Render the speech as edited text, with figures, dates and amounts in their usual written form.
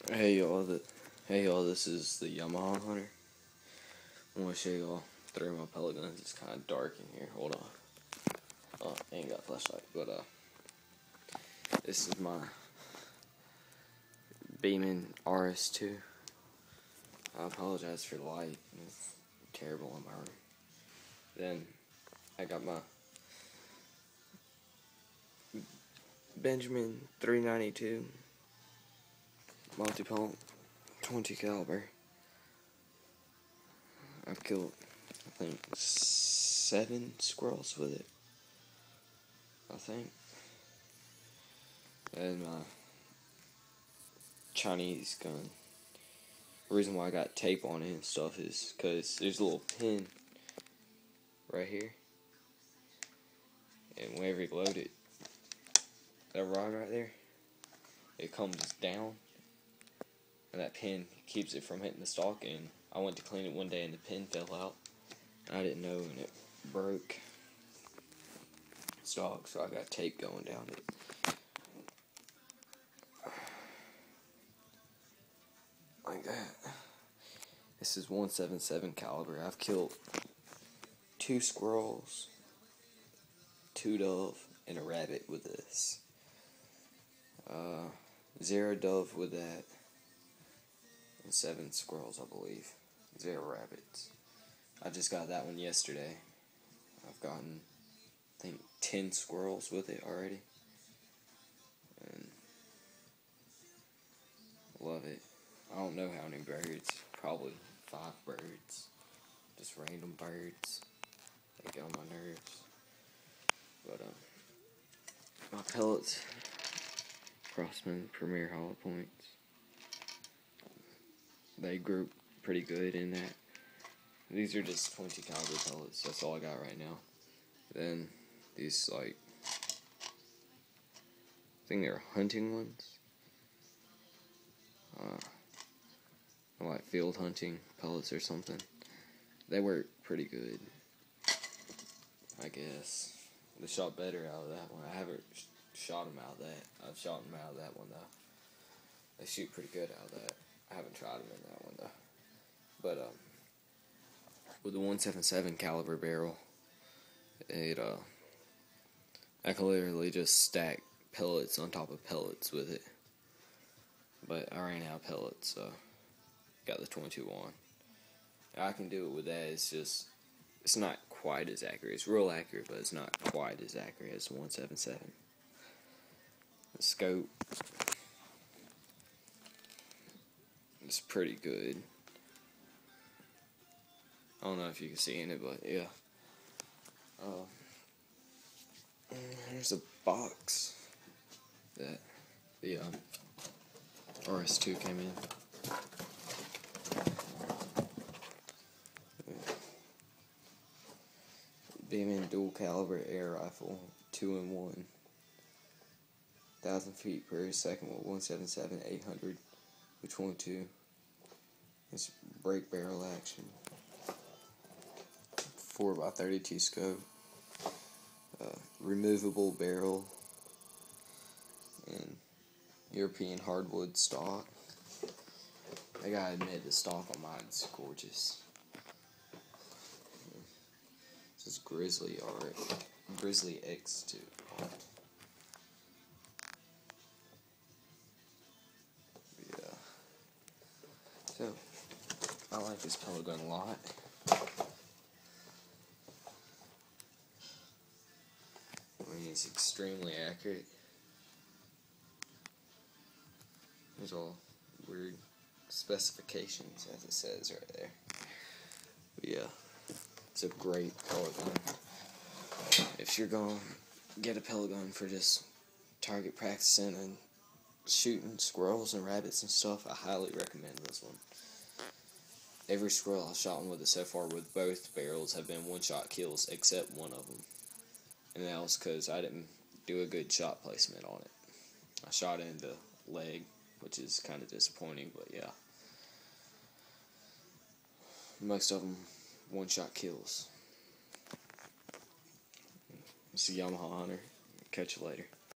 Hey y'all, this is the Yamaha Hunter. I want to show y'all three of my pellet guns. It's kind of dark in here. Hold on. Oh, I ain't got a flashlight, but this is my Beeman RS2. I apologize for the light. It's terrible in my room. Then I got my Benjamin 392 multi-pump 20 caliber. I've killed, I think, 7 squirrels with it, I think. And my Chinese gun. The reason why I got tape on it and stuff is because there's a little pin right here. And whenever you load it, that rod right there, it comes down. And that pin keeps it from hitting the stock. And I went to clean it one day and the pin fell out. I didn't know, and it broke stock, so I got tape going down it. Like that. This is 177 caliber. I've killed 2 squirrels, 2 dove, and a rabbit with this. 0 dove with that, and 7 squirrels, I believe. 0 rabbits. I just got that one yesterday. I've gotten, I think, 10 squirrels with it already. And love it. I don't know how many birds. Probably 5 birds. Just random birds. They get on my nerves. But, my pellets, Crossman Premier Hollow Points. They grew pretty good in that. These are just 20 caliber pellets. That's all I got right now. Then these, like, I think they're hunting ones. Like field hunting pellets or something. They work pretty good, I guess. They shot better out of that one. I haven't shot them out of that. I've shot them out of that one though. They shoot pretty good out of that. I haven't tried them in that one though. But with the 177 caliber barrel, it I can literally just stack pellets on top of pellets with it. But I ran out of pellets, so got the 22 on. I can do it with that. It's just, it's not quite as accurate. It's real accurate, but it's not quite as accurate as the 177. The scope is pretty good. I don't know if you can see in it, but yeah. There's a box that the RS2 came in. Beeman dual caliber air rifle, 2-in-1, 1,000 feet per second with 177 800 with 22. It's break barrel action. 4x32 scope. Removable barrel. And European hardwood stock. I gotta admit, the stock on mine's gorgeous. This is Grizzly X2. Yeah. So, I like this pellet gun a lot. I mean, it's extremely accurate. There's all weird specifications, as it says right there. But yeah, it's a great pellet gun. If you're going to get a pellet gun for just target practicing and shooting squirrels and rabbits and stuff, I highly recommend this one. Every squirrel I've shot with it so far with both barrels have been one-shot kills, except one of them. And that was because I didn't do a good shot placement on it. I shot it in the leg, which is kind of disappointing, but yeah. Most of them one-shot kills. It's a Yamaha Hunter. Catch you later.